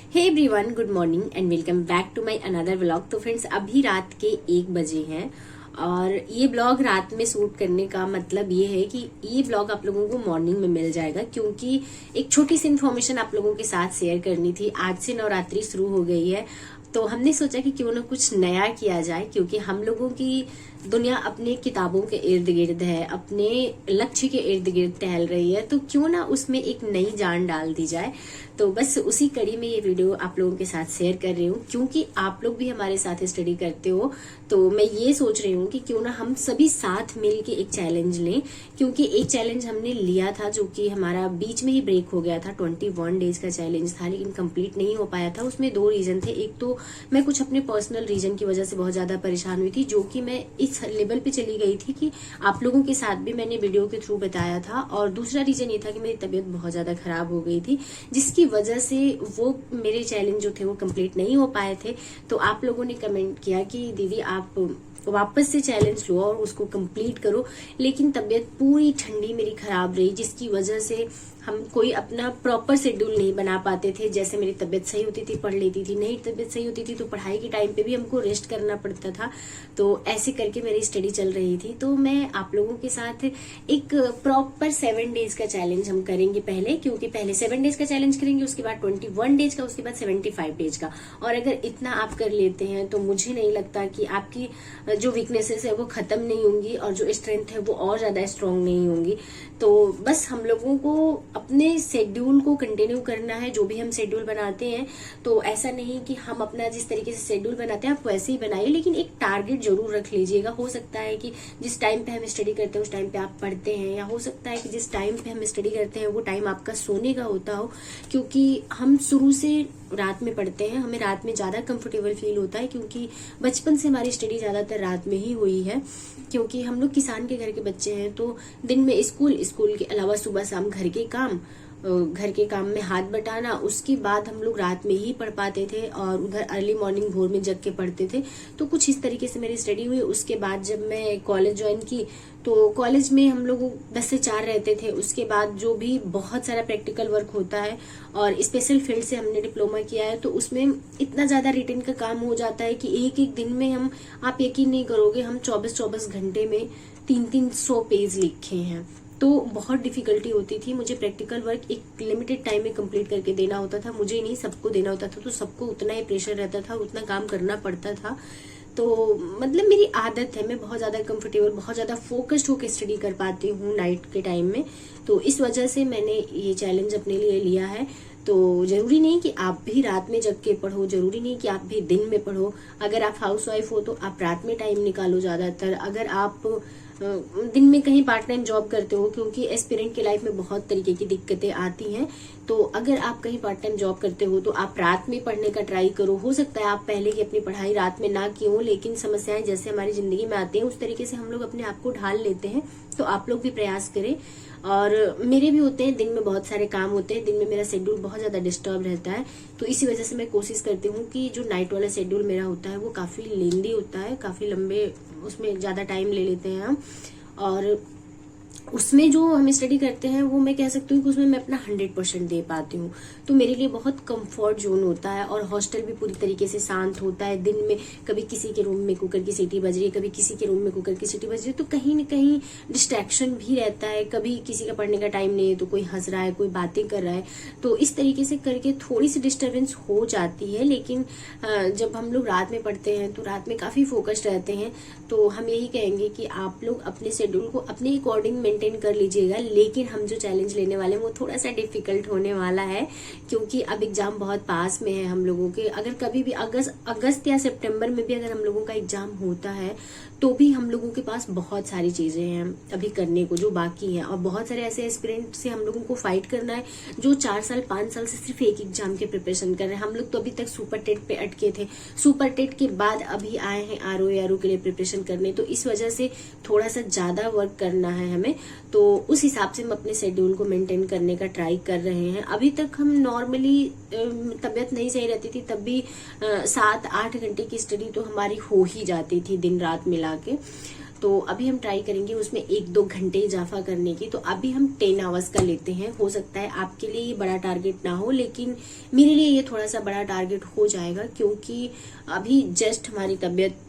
Hey everyone, good morning and welcome back to my another vlog. तो friends, अभी रात के 1 बजे हैं और ये ब्लॉग रात में शूट करने का मतलब ये है कि ये ब्लॉग आप लोगों को मॉर्निंग में मिल जाएगा, क्योंकि एक छोटी सी इन्फॉर्मेशन आप लोगों के साथ शेयर करनी थी। आज से नवरात्रि शुरू हो गई है, तो हमने सोचा कि क्यों ना कुछ नया किया जाए, क्योंकि हम लोगों की दुनिया अपने किताबों के इर्द गिर्द है, अपने लक्ष्य के इर्द गिर्द टहल रही है, तो क्यों ना उसमें एक नई जान डाल दी जाए। तो बस उसी कड़ी में ये वीडियो आप लोगों के साथ शेयर कर रही हूँ, क्योंकि आप लोग भी हमारे साथ स्टडी करते हो। तो मैं ये सोच रही हूँ कि क्यों ना हम सभी साथ मिल के एक चैलेंज लें, क्योंकि एक चैलेंज हमने लिया था जो कि हमारा बीच में ही ब्रेक हो गया था। 21 डेज का चैलेंज था, लेकिन कंप्लीट नहीं हो पाया था। उसमें 2 रीजन थे। एक तो मैं कुछ अपने पर्सनल रीजन की वजह से बहुत ज्यादा परेशान हुई थी, जो कि मैं इस लेवल पे चली गई थी कि आप लोगों के साथ भी मैंने वीडियो के थ्रू बताया था। और दूसरा रीजन ये था कि मेरी तबीयत बहुत ज्यादा खराब हो गई थी, जिसकी वजह से वो मेरे चैलेंज जो थे वो कंप्लीट नहीं हो पाए थे। तो आप लोगों ने कमेंट किया कि दीदी आप वापस से चैलेंज लो और उसको कंप्लीट करो, लेकिन तबीयत पूरी ठंडी मेरी खराब रही, जिसकी वजह से हम कोई अपना प्रॉपर शेड्यूल नहीं बना पाते थे। जैसे मेरी तबीयत सही होती थी पढ़ लेती थी, नहीं तबीयत सही होती थी तो पढ़ाई के टाइम पे भी हमको रेस्ट करना पड़ता था। तो ऐसे करके मेरी स्टडी चल रही थी। तो मैं आप लोगों के साथ एक प्रॉपर 7 डेज का चैलेंज हम करेंगे पहले, क्योंकि पहले 7 डेज का चैलेंज करेंगे, उसके बाद 21 डेज का, उसके बाद 75 डेज का। और अगर इतना आप कर लेते हैं तो मुझे नहीं लगता कि आपकी जो वीकनेसेस है वो खत्म नहीं होंगी और जो स्ट्रेंथ है वो और ज्यादा स्ट्रांग नहीं होंगी। तो बस हम लोगों को अपने शेड्यूल को कंटिन्यू करना है। जो भी हम शेड्यूल बनाते हैं, तो ऐसा नहीं कि हम अपना जिस तरीके से शेड्यूल बनाते हैं आप वैसे ही बनाइए, लेकिन एक टारगेट जरूर रख लीजिएगा। हो सकता है कि जिस टाइम पे हम स्टडी करते हैं उस टाइम पे आप पढ़ते हैं, या हो सकता है कि जिस टाइम पे हम स्टडी करते हैं वो टाइम आपका सोने का होता हो, क्योंकि हम शुरू से रात में पढ़ते हैं। हमें रात में ज्यादा कंफर्टेबल फील होता है, क्योंकि बचपन से हमारी स्टडी ज्यादातर रात में ही हुई है। क्योंकि हम लोग किसान के घर के बच्चे हैं, तो दिन में स्कूल के अलावा सुबह शाम घर के काम में हाथ बटाना, उसके बाद हम लोग रात में ही पढ़ पाते थे और उधर अर्ली मॉर्निंग भोर में जग के पढ़ते थे। तो कुछ इस तरीके से मेरी स्टडी हुई। उसके बाद जब मैं कॉलेज ज्वाइन की, तो कॉलेज में हम लोग 10 से 4 रहते थे। उसके बाद जो भी बहुत सारा प्रैक्टिकल वर्क होता है, और स्पेशल फील्ड से हमने डिप्लोमा किया है, तो उसमें इतना ज्यादा रिटन का काम हो जाता है कि एक एक दिन में आप यकीन नहीं करोगे, हम 24-24 घंटे में 300 पेज लिखे हैं। तो बहुत डिफिकल्टी होती थी। मुझे प्रैक्टिकल वर्क एक लिमिटेड टाइम में कंप्लीट करके देना होता था, मुझे नहीं सबको देना होता था। तो सबको उतना ही प्रेशर रहता था, उतना काम करना पड़ता था। तो मतलब मेरी आदत है, मैं बहुत ज्यादा कंफर्टेबल, बहुत ज्यादा फोकस्ड होकर स्टडी कर पाती हूँ नाइट के टाइम में। तो इस वजह से मैंने ये चैलेंज अपने लिए लिया है। तो जरूरी नहीं कि आप भी रात में जग के पढ़ो, जरूरी नहीं कि आप भी दिन में पढ़ो। अगर आप हाउस वाइफ हो तो आप रात में टाइम निकालो ज्यादातर। अगर आप दिन में कहीं पार्ट टाइम जॉब करते हो, क्योंकि एस्पिरेंट की लाइफ में बहुत तरीके की दिक्कतें आती हैं, तो अगर आप कहीं पार्ट टाइम जॉब करते हो तो आप रात में पढ़ने का ट्राई करो। हो सकता है आप पहले की अपनी पढ़ाई रात में ना की हो, लेकिन समस्याएं जैसे हमारी जिंदगी में आती हैं उस तरीके से हम लोग अपने आप को ढाल लेते हैं। तो आप लोग भी प्रयास करें। और मेरे भी होते हैं, दिन में बहुत सारे काम होते हैं, दिन में मेरा शेड्यूल बहुत ज्यादा डिस्टर्ब रहता है। तो इसी वजह से मैं कोशिश करती हूँ कि जो नाइट वाला शेड्यूल मेरा होता है वो काफी लेंदी होता है, काफी लंबे, उसमें ज्यादा टाइम ले लेते हैं हम। और उसमें जो हम स्टडी करते हैं वो मैं कह सकती हूँ कि उसमें मैं अपना 100% दे पाती हूँ। तो मेरे लिए बहुत कंफर्ट जोन होता है। और हॉस्टल भी पूरी तरीके से शांत होता है। दिन में कभी किसी के रूम में कुकर की सीटी बज रही है, कभी किसी के रूम में कुकर की सीटी बज रही है, तो कहीं न कहीं डिस्ट्रैक्शन भी रहता है। कभी किसी का पढ़ने का टाइम नहीं है तो कोई हंस रहा है, कोई बातें कर रहा है, तो इस तरीके से करके थोड़ी सी डिस्टर्बेंस हो जाती है। लेकिन जब हम लोग रात में पढ़ते हैं तो रात में काफी फोकस्ड रहते हैं। तो हम यही कहेंगे कि आप लोग अपने शेड्यूल को अपने अकॉर्डिंग मेंटेन कर लीजिएगा। लेकिन हम जो चैलेंज लेने वाले हैं वो थोड़ा सा डिफिकल्ट होने वाला है, क्योंकि अब एग्जाम बहुत पास में है हम लोगों के। अगर कभी भी अगस्त या सितंबर में भी अगर हम लोगों का एग्जाम होता है, तो भी हम लोगों के पास बहुत सारी चीजें हैं अभी करने को जो बाकी हैं। और बहुत सारे ऐसे एस्पिरेंट से हम लोगों को फाइट करना है जो 4 साल 5 साल से सिर्फ एक एग्जाम के प्रिपरेशन कर रहे हैं। हम लोग तो अभी तक सुपर टेट पे अटके थे, सुपर टेट के बाद अभी आए हैं आरओ के लिए प्रिपरेशन करने। तो इस वजह से थोड़ा सा ज्यादा वर्क करना है हमें। तो उस हिसाब से हम अपने शेड्यूल को मेंटेन करने का ट्राई कर रहे हैं। अभी तक हम नॉर्मली, तबीयत नहीं सही रहती थी तब भी 7-8 घंटे की स्टडी तो हमारी हो ही जाती थी दिन रात मिला के। तो अभी हम ट्राई करेंगे उसमें 1-2 घंटे इजाफा करने की। तो अभी हम 10 आवर्स का लेते हैं। हो सकता है आपके लिए ये बड़ा टारगेट ना हो, लेकिन मेरे लिए ये थोड़ा सा बड़ा टारगेट हो जाएगा, क्योंकि अभी जस्ट हमारी तबीयत,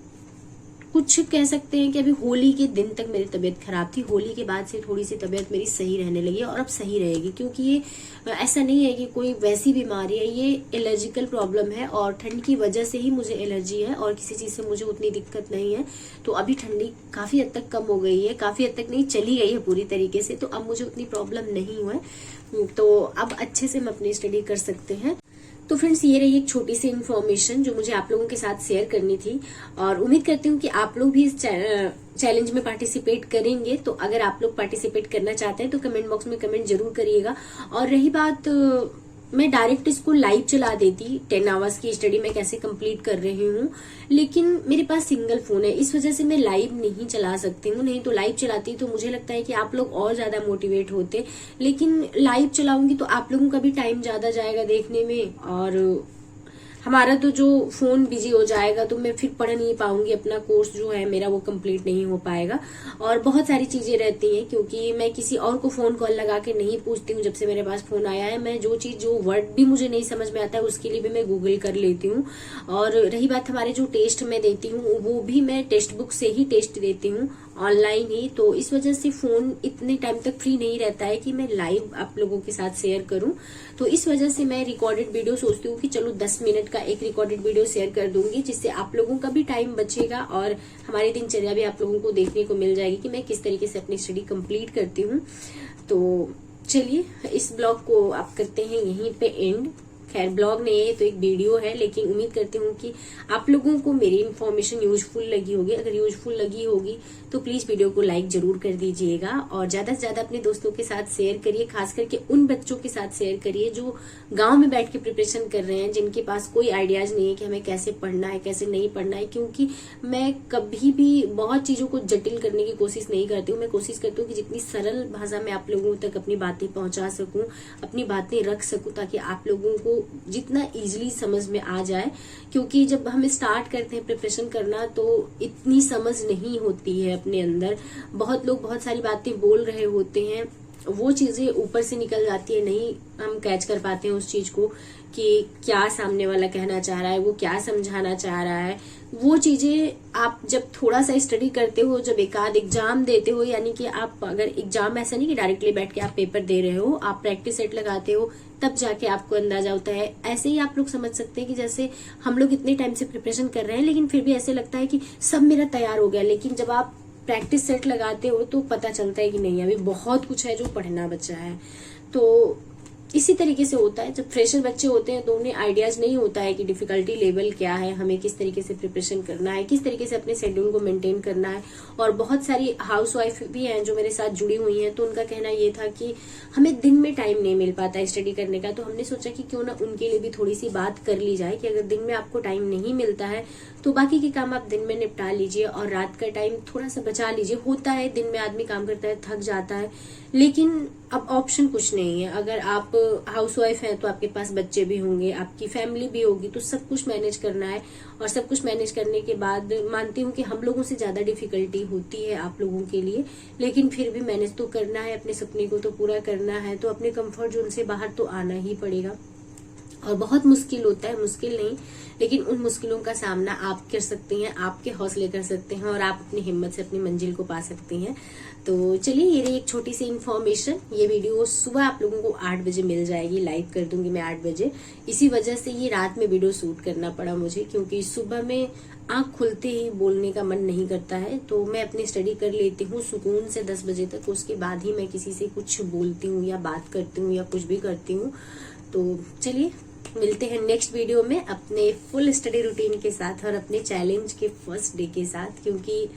कुछ कह सकते हैं कि अभी होली के दिन तक मेरी तबीयत खराब थी। होली के बाद से थोड़ी सी तबीयत मेरी सही रहने लगी और अब सही रहेगी, क्योंकि ये ऐसा नहीं है कि कोई वैसी बीमारी है, ये एलर्जिकल प्रॉब्लम है और ठंड की वजह से ही मुझे एलर्जी है और किसी चीज से मुझे उतनी दिक्कत नहीं है। तो अभी ठंडी काफी हद तक कम हो गई है, काफी हद तक नहीं, चली गई है पूरी तरीके से, तो अब मुझे उतनी प्रॉब्लम नहीं हुआ है। तो अब अच्छे से हम अपनी स्टडी कर सकते हैं। तो फ्रेंड्स, ये रही एक छोटी सी इन्फॉर्मेशन जो मुझे आप लोगों के साथ शेयर करनी थी, और उम्मीद करती हूँ कि आप लोग भी इस चैलेंज में पार्टिसिपेट करेंगे। तो अगर आप लोग पार्टिसिपेट करना चाहते हैं तो कमेंट बॉक्स में कमेंट जरूर करिएगा। और रही बात, मैं डायरेक्ट इसको लाइव चला देती, 10 आवर्स की स्टडी मैं कैसे कंप्लीट कर रही हूँ, लेकिन मेरे पास सिंगल फोन है, इस वजह से मैं लाइव नहीं चला सकती हूँ। नहीं तो लाइव चलाती तो मुझे लगता है कि आप लोग और ज्यादा मोटिवेट होते, लेकिन लाइव चलाऊंगी तो आप लोगों का भी टाइम ज्यादा जाएगा देखने में, और हमारा तो जो फोन बिजी हो जाएगा, तो मैं फिर पढ़ नहीं पाऊंगी, अपना कोर्स जो है मेरा वो कंप्लीट नहीं हो पाएगा। और बहुत सारी चीजें रहती हैं, क्योंकि मैं किसी और को फोन कॉल लगा के नहीं पूछती हूँ। जब से मेरे पास फोन आया है, मैं जो वर्ड भी मुझे नहीं समझ में आता है उसके लिए भी मैं गूगल कर लेती हूँ। और रही बात हमारे जो टेस्ट मैं देती हूँ, वो भी मैं टेक्स्ट बुक से ही टेस्ट देती हूँ, ऑनलाइन ही। तो इस वजह से फोन इतने टाइम तक फ्री नहीं रहता है कि मैं लाइव आप लोगों के साथ शेयर करूं। तो इस वजह से मैं रिकॉर्डेड वीडियो सोचती हूँ कि चलो 10 मिनट का एक रिकॉर्डेड वीडियो शेयर कर दूंगी, जिससे आप लोगों का भी टाइम बचेगा और हमारी दिनचर्या भी आप लोगों को देखने को मिल जाएगी कि मैं किस तरीके से अपनी स्टडी कंप्लीट करती हूँ। तो चलिए, इस ब्लॉग को आप करते हैं यहीं पे एंड। खैर, ब्लॉग नहीं है तो एक वीडियो है, लेकिन उम्मीद करती हूँ कि आप लोगों को मेरी इन्फॉर्मेशन यूजफुल लगी होगी। अगर यूजफुल लगी होगी तो प्लीज वीडियो को लाइक जरूर कर दीजिएगा और ज्यादा से ज्यादा अपने दोस्तों के साथ शेयर करिए, खास करके उन बच्चों के साथ शेयर करिए जो गांव में बैठ के प्रिपरेशन कर रहे हैं, जिनके पास कोई आइडियाज नहीं है कि हमें कैसे पढ़ना है, कैसे नहीं पढ़ना है। क्योंकि मैं कभी भी बहुत चीजों को जटिल करने की कोशिश नहीं करती हूँ। मैं कोशिश करती हूँ कि जितनी सरल भाषा में आप लोगों तक अपनी बातें पहुंचा सकूं, अपनी बातें रख सकूं, ताकि आप लोगों को जितना इजीली समझ में आ जाए। क्योंकि जब हम स्टार्ट करते हैं प्रिपरेशन करना तो इतनी समझ नहीं होती है अपने अंदर। बहुत लोग बहुत सारी बातें बोल रहे होते हैं, वो चीजें ऊपर से निकल जाती है, नहीं हम कैच कर पाते हैं उस चीज को कि क्या सामने वाला कहना चाह रहा है, वो क्या समझाना चाह रहा है। वो चीजें आप जब थोड़ा सा स्टडी करते हो, जब एक आध एग्जाम देते हो, यानी कि आप अगर एग्जाम ऐसा नहीं कि डायरेक्टली बैठ के आप पेपर दे रहे हो, आप प्रैक्टिस सेट लगाते हो, तब जाके आपको अंदाजा होता है। ऐसे ही आप लोग समझ सकते हैं कि जैसे हम लोग इतने टाइम से प्रिपरेशन कर रहे हैं, लेकिन फिर भी ऐसे लगता है कि सब मेरा तैयार हो गया, लेकिन जब आप प्रैक्टिस सेट लगाते हो तो पता चलता है कि नहीं, अभी बहुत कुछ है जो पढ़ना बचा है। तो इसी तरीके से होता है जब फ्रेशर बच्चे होते हैं, तो उन्हें आइडियाज नहीं होता है कि डिफिकल्टी लेवल क्या है, हमें किस तरीके से प्रिपरेशन करना है, किस तरीके से अपने शेड्यूल को मेंटेन करना है। और बहुत सारी हाउसवाइफ भी हैं जो मेरे साथ जुड़ी हुई हैं, तो उनका कहना ये था कि हमें दिन में टाइम नहीं मिल पाता है स्टडी करने का। तो हमने सोचा कि क्यों ना उनके लिए भी थोड़ी सी बात कर ली जाए कि अगर दिन में आपको टाइम नहीं मिलता है तो बाकी के काम आप दिन में निपटा लीजिए और रात का टाइम थोड़ा सा बचा लीजिए। होता है दिन में आदमी काम करता है, थक जाता है, लेकिन अब ऑप्शन कुछ नहीं है। अगर आप हाउसवाइफ हैं तो आपके पास बच्चे भी होंगे, आपकी फैमिली भी होगी, तो सब कुछ मैनेज करना है। और सब कुछ मैनेज करने के बाद मानती हूँ कि हम लोगों से ज्यादा डिफिकल्टी होती है आप लोगों के लिए, लेकिन फिर भी मैनेज तो करना है, अपने सपने को तो पूरा करना है, तो अपने कंफर्ट जोन से बाहर तो आना ही पड़ेगा। और बहुत मुश्किल होता है, मुश्किल नहीं, लेकिन उन मुश्किलों का सामना आप कर सकते हैं, आपके हौसले कर सकते हैं और आप अपनी हिम्मत से अपनी मंजिल को पा सकते हैं। तो चलिए, ये रही एक छोटी सी इन्फॉर्मेशन। ये वीडियो सुबह आप लोगों को 8 बजे मिल जाएगी, लाइव कर दूंगी मैं 8 बजे। इसी वजह से ये रात में वीडियो शूट करना पड़ा मुझे, क्योंकि सुबह में आंख खुलते ही बोलने का मन नहीं करता है। तो मैं अपनी स्टडी कर लेती हूँ सुकून से 10 बजे तक, उसके बाद ही मैं किसी से कुछ बोलती हूँ या बात करती हूँ या कुछ भी करती हूँ। तो चलिए, मिलते हैं नेक्स्ट वीडियो में अपने फुल स्टडी रूटीन के साथ और अपने चैलेंज के फर्स्ट डे के साथ, क्योंकि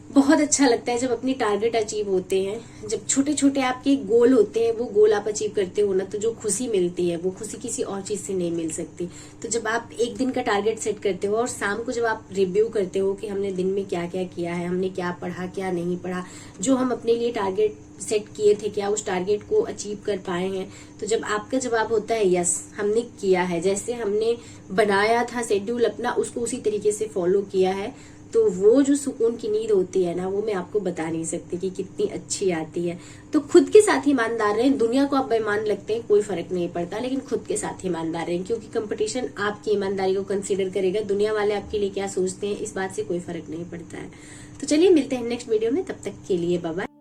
बहुत अच्छा लगता है जब अपनी टारगेट अचीव होते हैं। जब छोटे छोटे आपके गोल होते हैं, वो गोल आप अचीव करते हो ना, तो जो खुशी मिलती है वो खुशी किसी और चीज से नहीं मिल सकती। तो जब आप एक दिन का टारगेट सेट करते हो और शाम को जब आप रिव्यू करते हो कि हमने दिन में क्या क्या किया है, हमने क्या पढ़ा क्या नहीं पढ़ा, जो हम अपने लिए टारगेट सेट किए थे क्या उस टारगेट को अचीव कर पाए हैं, तो जब आपका जवाब होता है यस हमने किया है, जैसे हमने बनाया था शेड्यूल अपना उसको उसी तरीके से फॉलो किया है, तो वो जो सुकून की नींद होती है ना, वो मैं आपको बता नहीं सकती कि कितनी अच्छी आती है। तो खुद के साथ ईमानदार रहें। दुनिया को आप बेईमान लगते हैं कोई फर्क नहीं पड़ता, लेकिन खुद के साथ ईमानदार रहें, क्योंकि कंपटीशन आपकी ईमानदारी को कंसीडर करेगा। दुनिया वाले आपके लिए क्या सोचते हैं इस बात से कोई फर्क नहीं पड़ता है। तो चलिए मिलते हैं नेक्स्ट वीडियो में, तब तक के लिए बाय बाय।